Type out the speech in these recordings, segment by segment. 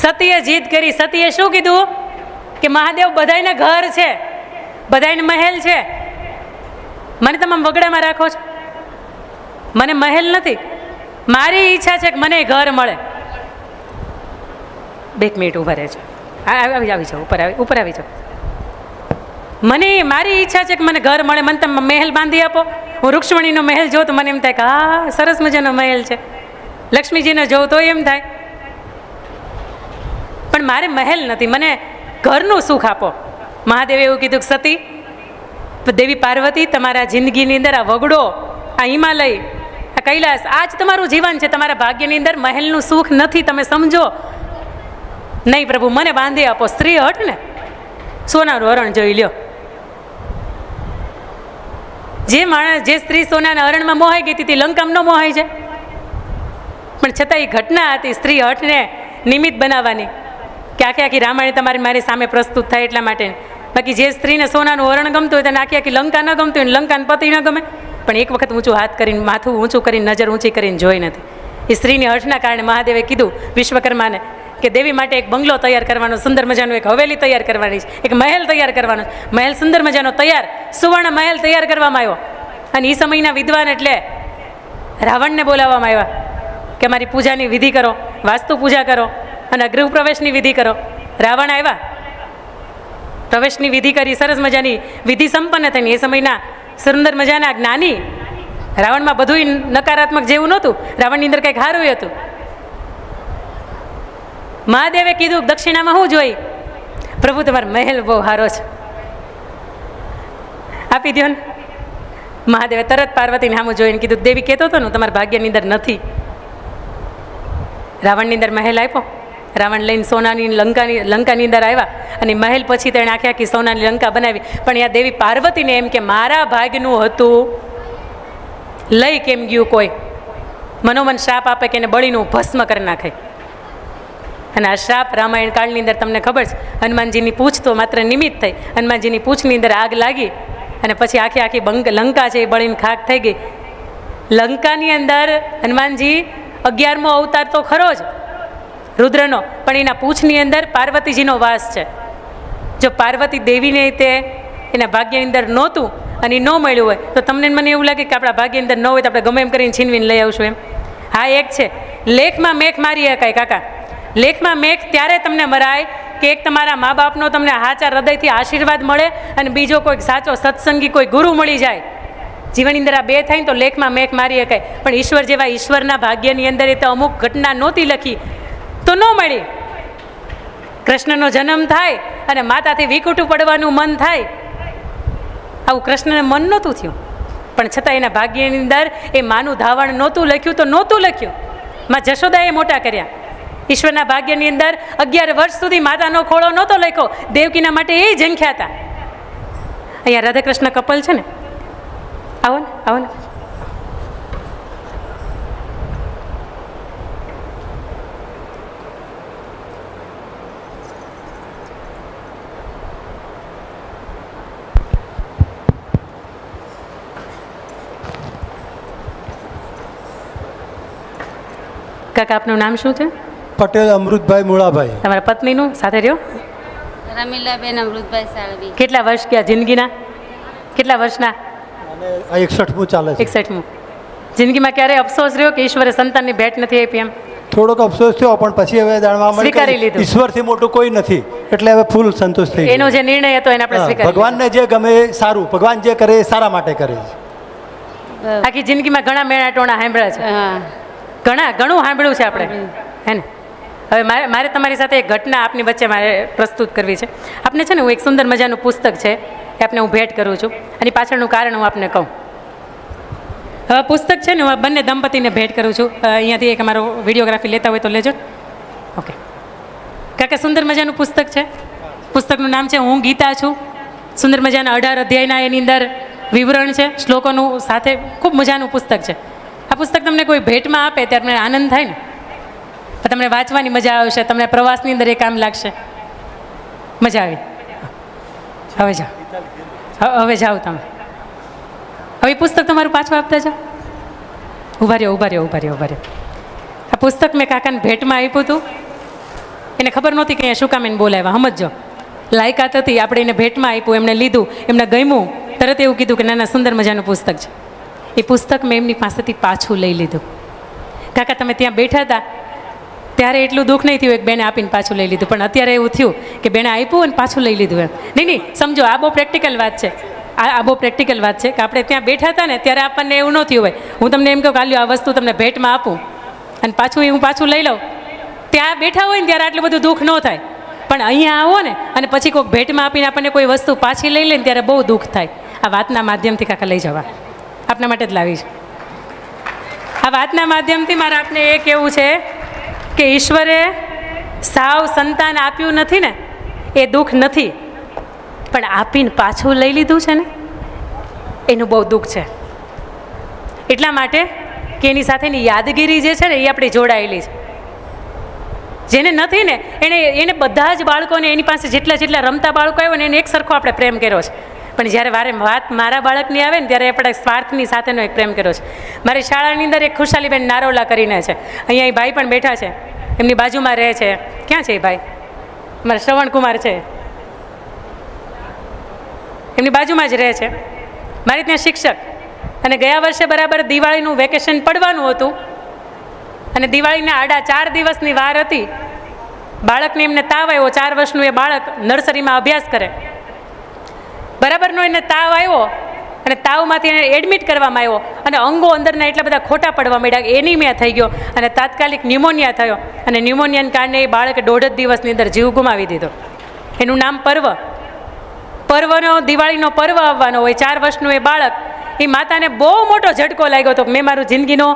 સતીએ જીદ કરી. સતીએ શું કીધું કે મહાદેવ બધાયને ઘર છે, બધાયને મહેલ છે, મને તમે વગડામાં રાખો છો, મને મહેલ નથી, મારી ઈચ્છા છે કે મને ઘર મળે. 2 મિનિટ ઊભા રહેજો, આવી જાઓ, ઉપર આવી જાઓ. મારી ઈચ્છા છે કે મને ઘર મળે, મને તમે મહેલ બાંધી આપો. હું રૂક્ષ્મણીનો મહેલ જોઉં તો મને એમ થાય કે હા સરસ મજાનો મહેલ છે, લક્ષ્મીજીને જોઉં તો એમ થાય, પણ મારે મહેલ નથી, મને ઘરનું સુખ આપો. મહાદેવે એવું કીધું કે સતી, દેવી પાર્વતી, તમારા જિંદગીની અંદર આ વગડો, આ હિમાલય, આ કૈલાસ, આ જ તમારું જીવન છે, તમારા ભાગ્યની અંદર મહેલનું સુખ નથી, તમે સમજો. નહીં પ્રભુ, મને બાંધી આપો. સ્ત્રી હટ ને, સોનાનું હરણ જોઈ લ્યો. જે સ્ત્રી સોનાના હરણમાં મોહાઈ ગઈ હતી લંકામાં ન મોહાઈ છે, પણ છતાં એ ઘટના હતી સ્ત્રી હટને નિમિત્ત બનાવવાની કે આખી રામાયણ તમારી મારી સામે પ્રસ્તુત થાય એટલા માટે. બાકી જે સ્ત્રીને સોનાનું હરણ ગમતું હોય તેને આખી લંકા ન ગમતું હોય, લંકાને પતિ ન ગમે, પણ એક વખત ઊંચું હાથ કરીને, માથું ઊંચું કરીને, નજર ઊંચી કરીને જોઈ નથી. એ સ્ત્રીની હઠના કારણે મહાદેવે કીધું વિશ્વકર્માને કે દેવી માટે એક બંગલો તૈયાર કરવાનો, સુંદર મજાનો એક હવેલી તૈયાર કરવાની છે, એક મહેલ તૈયાર કરવાનો છે. મહેલ સુંદર મજાનો તૈયાર, સુવર્ણ મહેલ તૈયાર કરવામાં આવ્યો. અને એ સમયના વિદ્વાન એટલે રાવણને બોલાવવામાં આવ્યા કે અમારી પૂજાની વિધિ કરો, વાસ્તુ પૂજા કરો અને ગૃહ પ્રવેશની વિધિ કરો. રાવણ આવ્યા, પ્રવેશની વિધિ કરી, સરસ મજાની વિધિ સંપન્ન થઈને. એ સમયના સુંદર મજાના જ્ઞાની, રાવણમાં બધું નકારાત્મક જેવું નહોતું, રાવણની અંદર કંઈક સારું હતું. મહાદેવે કીધું દક્ષિણામાં હું જોઈ, પ્રભુ તમારો મહેલ બહુ સારો છે, આપી દો ને. મહાદેવે તરત પાર્વતીને સામું જોઈને કીધું, દેવી કહેતો હતો ને તમારા ભાગ્યની અંદર નથી. રાવણની અંદર મહેલ આપ્યો. રાવણ લઈને સોનાની લંકાની અંદર આવ્યા અને મહેલ પછી તેણે આખી સોનાની લંકા બનાવી. પણ આ દેવી પાર્વતીને એમ કે મારા ભાગનું હતું, લઈ કેમ ગયું કોઈ? મનોમન શ્રાપ આપે કે એને બળીનું ભસ્મ કરી નાખે. અને આ શ્રાપ રામાયણ કાળની અંદર તમને ખબર છે, હનુમાનજીની પૂંછ તો માત્ર નિમિત્ત થઈ. હનુમાનજીની પૂંછની અંદર આગ લાગી અને પછી આખી લંકા છે એ બળીને ખાક થઈ ગઈ. લંકાની અંદર હનુમાનજી 11મો અવતાર તો ખરો જ રુદ્રનો, પણ એના પૂંછની અંદર પાર્વતીજીનો વાસ છે. જો પાર્વતી દેવીને તે એના ભાગ્યની અંદર નહોતું અને એ ન મળ્યું હોય તો તમને મને એવું લાગે કે આપણા ભાગ્યની અંદર ન હોય તો આપણે ગમે એમ કરીને છીનવીને લઈ આવશું એમ. હા, એક છે લેખમાં મેખ મારી શકાય કાકા. લેખમાં મેખ ત્યારે તમને મરાય કે એક તમારા મા બાપનો તમને સાચા હૃદયથી આશીર્વાદ મળે અને બીજો કોઈક સાચો સત્સંગી કોઈ ગુરુ મળી જાય. જીવનની અંદર આ 2 થાય ને તો લેખમાં મેખ મારી શકાય. પણ ઈશ્વર જેવા ઈશ્વરના ભાગ્યની અંદર એ તો અમુક ઘટના નહોતી લખી તો ન મળી. કૃષ્ણનો જન્મ થાય અને માતાથી વિકુટું પડવાનું મન થાય, આવું કૃષ્ણને મન નહોતું થયું, પણ છતાં એના ભાગ્યની અંદર એ માનું ધાવણ નહોતું લખ્યું તો નહોતું લખ્યું. માં જશોદાએ મોટા કર્યા. ઈશ્વરના ભાગ્યની અંદર 11 વર્ષ સુધી માતાનો ખોળો નહોતો લખ્યો. દેવકીના માટે એ ઝંખ્યા હતા. અહીંયા રાધાકૃષ્ણ કપલ છે ને, આવો ને, આવો ને. કાકા આપનું નામ શું છે? પટેલ અમૃતભાઈ મુળાભાઈ. તમારા પત્નીનું સાથે રહ્યો? રમીલાબેન અમૃતભાઈ સાળવી. કેટલા વર્ષ ગયા જિંદગીના? કેટલા વર્ષના? અને 61મું ચાલે છે. 61મું. જિંદગીમાં ક્યારે અફસોસ રહ્યો કે ઈશ્વરે સંતાનની ભેટ નથી આપી એમ? થોડોક અફસોસ થયો, પણ પછી હવે જાણવા મળ્યું સ્વીકારી લીધું. ઈશ્વરથી મોટું કોઈ નથી, એટલે હવે ફૂલ સંતોષ થઈ એનો જે નિર્ણય હતો એને આપણે સ્વીકારી લીધો. ભગવાનને જે ગમે એ સારું, ભગવાન જે કરે એ સારા માટે કરે છે. આખી જિંદગીમાં ઘણા મેળા ટોણા સાંભળ્યા છે, ઘણું સાંભળ્યું છે આપણે, હે ને? હવે મારે તમારી સાથે એક ઘટના આપની વચ્ચે મારે પ્રસ્તુત કરવી છે. આપને છે ને હું એક સુંદર મજાનું પુસ્તક છે એ આપને હું ભેટ કરું છું, અને પાછળનું કારણ હું આપને કહું. હવે પુસ્તક છે ને હું બંને દંપતીને ભેટ કરું છું. અહીંયાથી એક અમારો વિડીયોગ્રાફી લેતા હોય તો લેજો. ઓકે કાકા, સુંદર મજાનું પુસ્તક છે. પુસ્તકનું નામ છે હું ગીતા છું. સુંદર મજાના 18 અધ્યાયના એની અંદર વિવરણ છે, શ્લોકોનું સાથે ખૂબ મજાનું પુસ્તક છે. આ પુસ્તક તમને કોઈ ભેટમાં આપે ત્યારે તમને આનંદ થાય ને, તમને વાંચવાની મજા આવશે, તમને પ્રવાસની અંદર એ કામ લાગશે. મજા આવી. હવે જાઓ, હવે જાઓ તમે. હવે પુસ્તક તમારું પાછું આપતા જાઓ. ઊભા રહ્યો. આ પુસ્તક મેં કાકાને ભેટમાં આપ્યું હતું. એને ખબર નહોતી કે અહીંયા શું કામ એને બોલાવ્યા. સમજો, લાયકાત હતી, આપણે એને ભેટમાં આપ્યું, એમને લીધું, એમને ગમ્યું, તરત એવું કીધું કે નાના સુંદર મજાનું પુસ્તક છે. એ પુસ્તક મેં એમની પાસેથી પાછું લઈ લીધું. કાકા તમે ત્યાં બેઠા હતા ત્યારે એટલું દુઃખ નહીં થયું, એક બેને આપીને પાછું લઈ લીધું, પણ અત્યારે એવું થયું કે બેને આપ્યું અને પાછું લઈ લીધું એમ. નહીં, સમજો, આ બહુ પ્રેક્ટિકલ વાત છે. આ બહુ પ્રેક્ટિકલ વાત છે કે આપણે ત્યાં બેઠા હતા ને ત્યારે આપણને એવું ન થયું હોય. હું તમને એમ કહું કે આ વસ્તુ તમને ભેટમાં આપું અને હું પાછું લઈ લઉં, ત્યાં બેઠા હોય ને ત્યારે આટલું બધું દુઃખ ન થાય. પણ અહીંયા આવો ને અને પછી કોઈક ભેટમાં આપીને આપણને કોઈ વસ્તુ પાછી લઈ લે ને ત્યારે બહુ દુઃખ થાય. આ વાતના માધ્યમથી કાકા લઈ જવા આપના માટે જ લાવીશ. આ વાતના માધ્યમથી મારે આપને એ કહેવું છે કે ઈશ્વરે સાવ સંતાન આપ્યું નથી ને એ દુઃખ નથી, પણ આપીને પાછું લઈ લીધું છે ને એનું બહુ દુઃખ છે. એટલા માટે કે એની સાથેની યાદગીરી જે છે ને એ આપણી જોડાયેલી છે. જેને નથી ને એને બધા જ બાળકોને એની પાસે જેટલા રમતા બાળકો આવ્યો ને એને એક સરખો આપણે પ્રેમ કર્યો છે. પણ જ્યારે વાત મારા બાળકની આવે ને ત્યારે આપણે સ્વાર્થની સાથેનો એક પ્રેમ કર્યો છે. મારી શાળાની અંદર એક ખુશાલીબેન નારોલા કરીને છે, અહીંયા એ ભાઈ પણ બેઠા છે, એમની બાજુમાં રહે છે. ક્યાં છે એ ભાઈ? મારા શ્રવણકુમાર છે, એમની બાજુમાં જ રહે છે, મારી ત્યાં શિક્ષક. અને ગયા વર્ષે બરાબર દિવાળીનું વેકેશન પડવાનું હતું અને દિવાળીના આડા 4 દિવસની વાર હતી. બાળકને એમને તાવ આવ્યો. 4 વર્ષનું એ બાળક નર્સરીમાં અભ્યાસ કરે. બરાબરનો એને તાવ આવ્યો અને તાવમાંથી એને એડમિટ કરવામાં આવ્યો અને અંગો અંદરના એટલા બધા ખોટા પડવા માંડ્યા, એનિમિયા થઈ ગયો અને તાત્કાલિક ન્યુમોનિયા થયો. અને ન્યુમોનિયાને કારણે એ બાળકે 1.5 દિવસની અંદર જીવ ગુમાવી દીધો. એનું નામ પર્વનો દિવાળીનો પર્વ આવવાનો હોય. 4 વર્ષનું એ બાળક, એ માતાને બહુ મોટો ઝટકો લાગ્યો હતો. મેં મારું જિંદગીનો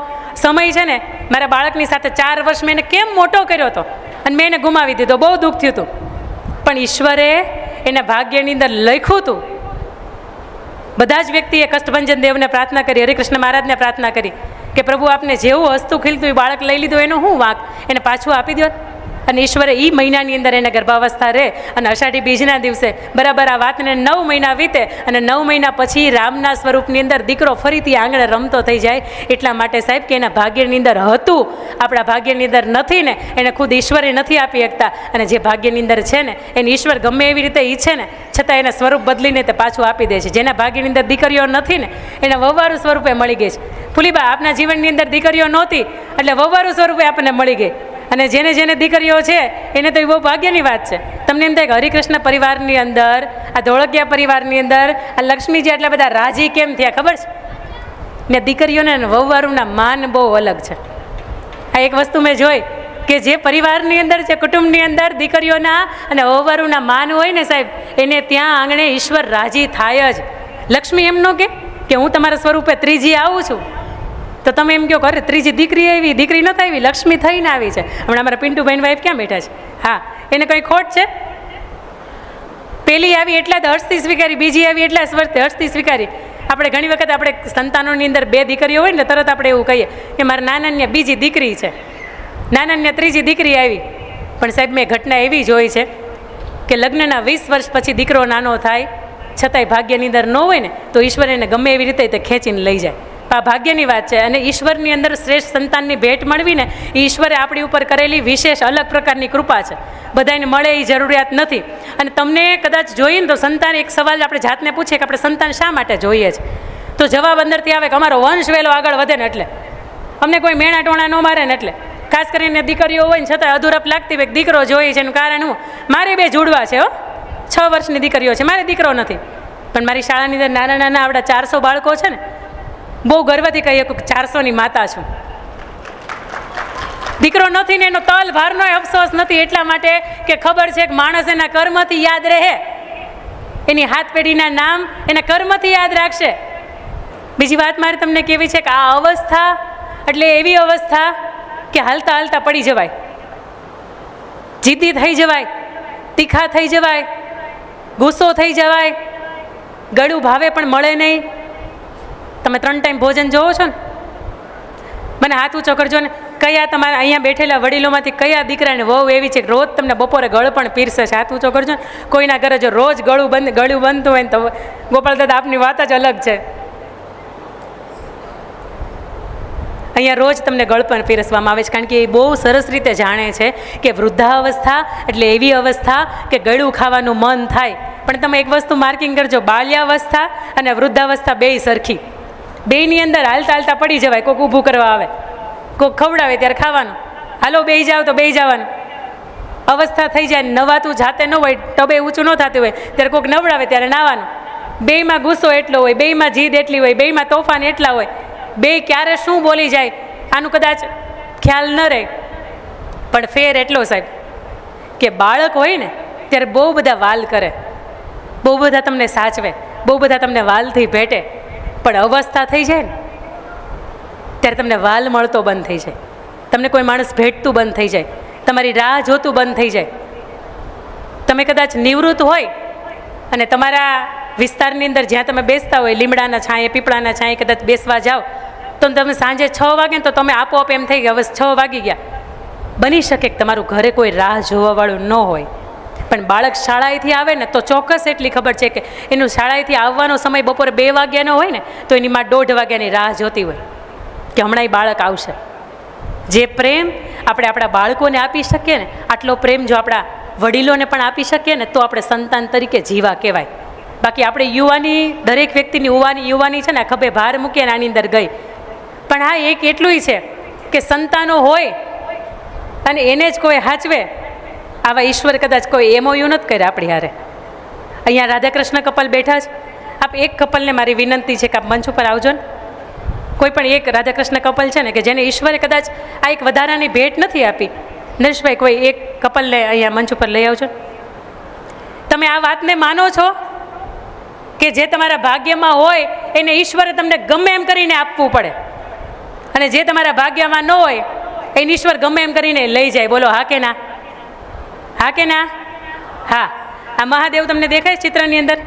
સમય છે ને મારા બાળકની સાથે 4 વર્ષ મેં એને કેમ મોટો કર્યો હતો અને મેં એને ગુમાવી દીધો. બહુ દુઃખ થયું હતું. પણ ઈશ્વરે એના ભાગ્યની અંદર લખ્યું હતું. બધા જ વ્યક્તિએ કષ્ટભંજન દેવને પ્રાર્થના કરી, હરિકૃષ્ણ મહારાજને પ્રાર્થના કરી કે પ્રભુ આપને જેવું હસતું ખીલતું એ બાળક લઈ લીધું, એનો શું વાંક, એને પાછું આપી દો. અને ઈશ્વરે એ મહિનાની અંદર એને ગર્ભાવસ્થા રહે અને અષાઢી બીજના દિવસે બરાબર આ વાતને 9 મહિના વીતે અને 9 મહિના પછી રામના સ્વરૂપની અંદર દીકરો ફરીથી આંગણે રમતો થઈ જાય. એટલા માટે સાહેબ કે એના ભાગ્યની અંદર હતું, આપણા ભાગ્યની અંદર નથી ને એને ખુદ ઈશ્વરે નથી આપી શકતા. અને જે ભાગ્યની અંદર છે ને એને ઈશ્વર ગમે એવી રીતે ઈચ્છે ને છતાં એને સ્વરૂપ બદલીને તે પાછું આપી દે છે. જેના ભાગ્યની અંદર દીકરીઓ નથી ને એને વહવારું સ્વરૂપે મળી ગઈ છે. ફૂલીબા, આપના જીવનની અંદર દીકરીઓ નહોતી એટલે વહવારું સ્વરૂપે આપણને મળી ગઈ. અને જેને દીકરીઓ છે એને તો એ બહુ ભાગ્યની વાત છે. તમને એમ થાય કે હરિકૃષ્ણ પરિવારની અંદર, આ ધોળકિયા પરિવારની અંદર આ લક્ષ્મીજી આટલા બધા રાજી કેમ થયા ખબર છે? ને દીકરીઓને વહુવારુંના માન બહુ અલગ છે. આ એક વસ્તુ મેં જોઈ કે જે પરિવારની અંદર, જે કુટુંબની અંદર દીકરીઓના અને વહુવારુંના માન હોય ને સાહેબ, એને ત્યાં આંગણે ઈશ્વર રાજી થાય જ. લક્ષ્મી એમ ન કે હું તમારા સ્વરૂપે ત્રીજી આવું છું તો તમે એમ કહો અરે ત્રીજી દીકરી આવી, દીકરી નથી આવી, લક્ષ્મી થઈને આવી છે. હમણાં અમારા પિન્ટુભાઈની વાઈફ ક્યાં બેઠા છે? હા, એને કંઈ ખોટ છે? પેલી આવી એટલા જ હર્ષથી સ્વીકારી, બીજી આવી એટલા હર્ષથી સ્વીકારી. આપણે ઘણી વખત આપણે સંતાનોની અંદર 2 દીકરીઓ હોય ને તરત આપણે એવું કહીએ કે મારા નાનાને બીજી દીકરી છે, નાનાને ત્રીજી દીકરી આવી. પણ સાહેબ મેં ઘટના એવી જોઈ છે કે લગ્નના 20 વર્ષ પછી દીકરો નાનો થાય છતાંય ભાગ્યની અંદર ન હોય ને તો ઈશ્વર એને ગમે એવી રીતે તે ખેંચીને લઈ જાય. આ ભાગ્યની વાત છે. અને ઈશ્વરની અંદર શ્રેષ્ઠ સંતાનની ભેટ મળવીને ઈશ્વરે આપણી ઉપર કરેલી વિશેષ અલગ પ્રકારની કૃપા છે. બધાને મળે એ જરૂરિયાત નથી. અને તમને કદાચ જોઈએ ને તો સંતાન, એક સવાલ આપણે જાતને પૂછીએ કે આપણે સંતાન શા માટે જોઈએ છે, તો જવાબ અંદરથી આવે કે અમારો વંશ વહેલો આગળ વધે ને એટલે, અમને કોઈ મેણા ટોણા ન મારે ને એટલે. ખાસ કરીને દીકરીઓ હોય ને છતાં અધૂરપ લાગતી હોય દીકરો જોઈએ છે. એનું કારણ હું, મારે 2 જુડવા છે, 6 વર્ષની દીકરીઓ છે, મારે દીકરો નથી. પણ મારી શાળાની અંદર નાના આપણા 400 બાળકો છે ને, બહુ ગર્વથી કહીએ કે 400ની માતા છું. દીકરો નથી ને એનો તલ ભારનો અફસોસ નથી, એટલા માટે કે ખબર છે કે માણસ એના કર્મથી યાદ રહે, એની હાથ પેઢીના નામ એના કર્મથી યાદ રાખશે. બીજી વાત મારે તમને કેવી છે કે આ અવસ્થા એટલે એવી અવસ્થા કે હાલતા હાલતા પડી જવાય, જીદ્દી થઈ જવાય, તીખા થઈ જવાય, ગુસ્સો થઈ જવાય, ગળું ભાવે પણ મળે નહીં. તમે 3 ટાઈમ ભોજન જોવો છો ને, મને હાથ ઊંચો કરજો ને, કયા તમારા અહીંયા બેઠેલા વડીલોમાંથી કયા દીકરાને વહુ એવી છે કે રોજ તમને બપોરે ગળ પણ પીરસે છે? હાથ ઊંચો કરજો ને. કોઈના ઘરે જો રોજ ગળું બનતું હોય ને તો ગોપાલ દાદા આપની વાત જ અલગ છે. અહીંયા રોજ તમને ગળપણ પીરસવામાં આવે છે, કારણ કે એ બહુ સરસ રીતે જાણે છે કે વૃદ્ધાવસ્થા એટલે એવી અવસ્થા કે ગળું ખાવાનું મન થાય. પણ તમે એક વસ્તુ માર્કિંગ કરજો, બાલ્યાવસ્થા અને વૃદ્ધાવસ્થા બેય સરખી. બેયની અંદર હાલતા હાલતા પડી જવાય. કોઈક ઊભું કરવા આવે, કોઈક ખવડાવે ત્યારે ખાવાનું, હાલો બેહી જાવ તો બેહી જવાનું. અવસ્થા થઈ જાય, નવાતું જાતે ન હોય, ટબે ઊંચું ન થતું હોય ત્યારે કોઈક નવડાવે ત્યારે નાવાનું. બેયમાં ગુસ્સો એટલો હોય, બેયમાં જીદ એટલી હોય, બેયમાં તોફાન એટલા હોય, બે ક્યારે શું બોલી જાય આનું કદાચ ખ્યાલ ન રહે. પણ ફેર એટલો સાહેબ કે બાળક હોય ને ત્યારે બહુ બધા વાલ કરે, બહુ બધા તમને સાચવે, બહુ બધા તમને વાલથી ભેટે. પણ અવસ્થા થઈ જાય ને ત્યારે તમને વાલ મળતો બંધ થઈ જાય, તમને કોઈ માણસ ભેટતું બંધ થઈ જાય, તમારી રાહ જોતું બંધ થઈ જાય. તમે કદાચ નિવૃત્ત હોય અને તમારા વિસ્તારની અંદર જ્યાં તમે બેસતા હોય, લીમડાના છાંયે, પીપળાના છાંયે કદાચ બેસવા જાઓ તો તમે સાંજે 6 વાગે ને તો તમે આપોઆપ એમ થઈ ગયા હવે 6 વાગી ગયા. બની શકે કે તમારું ઘરે કોઈ રાહ જોવાવાળું ન હોય, પણ બાળક શાળાએથી આવે ને તો ચોક્કસ એટલી ખબર છે કે એનું શાળાએથી આવવાનો સમય બપોરે 2 વાગ્યાનો હોય ને તો એની માં 1:30 વાગ્યાની રાહ જોતી હોય કે હમણાં એ બાળક આવશે. જે પ્રેમ આપણે આપણા બાળકોને આપી શકીએ ને, આટલો પ્રેમ જો આપણા વડીલોને પણ આપી શકીએ ને તો આપણે સંતાન તરીકે જીવા કહેવાય. બાકી આપણે યુવાની, દરેક વ્યક્તિની યુવાની છે ને ખભે ભાર મૂકીએ ને આની અંદર ગઈ. પણ હા, એક એટલું છે કે સંતાનો હોય અને એને જ કોઈ હાચવે, આવા ઈશ્વર કદાચ કોઈ એમઓયુ નથી કરે આપણી હારે. અહીંયા રાધાકૃષ્ણ કપલ બેઠા છે, આપ એક કપલને મારી વિનંતી છે કે આપ મંચ ઉપર આવજો ને. કોઈ પણ એક રાધાકૃષ્ણ કપલ છે ને કે જેને ઈશ્વરે કદાચ આ એક વધારાની ભેટ નથી આપી, નરેશભાઈ કોઈ એક કપલને અહીંયા મંચ ઉપર લઈ આવજો. તમે આ વાતને માનો છો કે જે તમારા ભાગ્યમાં હોય એને ઈશ્વરે તમને ગમે એમ કરીને આપવું પડે, અને જે તમારા ભાગ્યમાં ન હોય એને ઈશ્વર ગમે એમ કરીને લઈ જાય? બોલો હા કે ના? હા કે ના? હા. આ મહાદેવ તમને દેખાય ચિત્રની અંદર?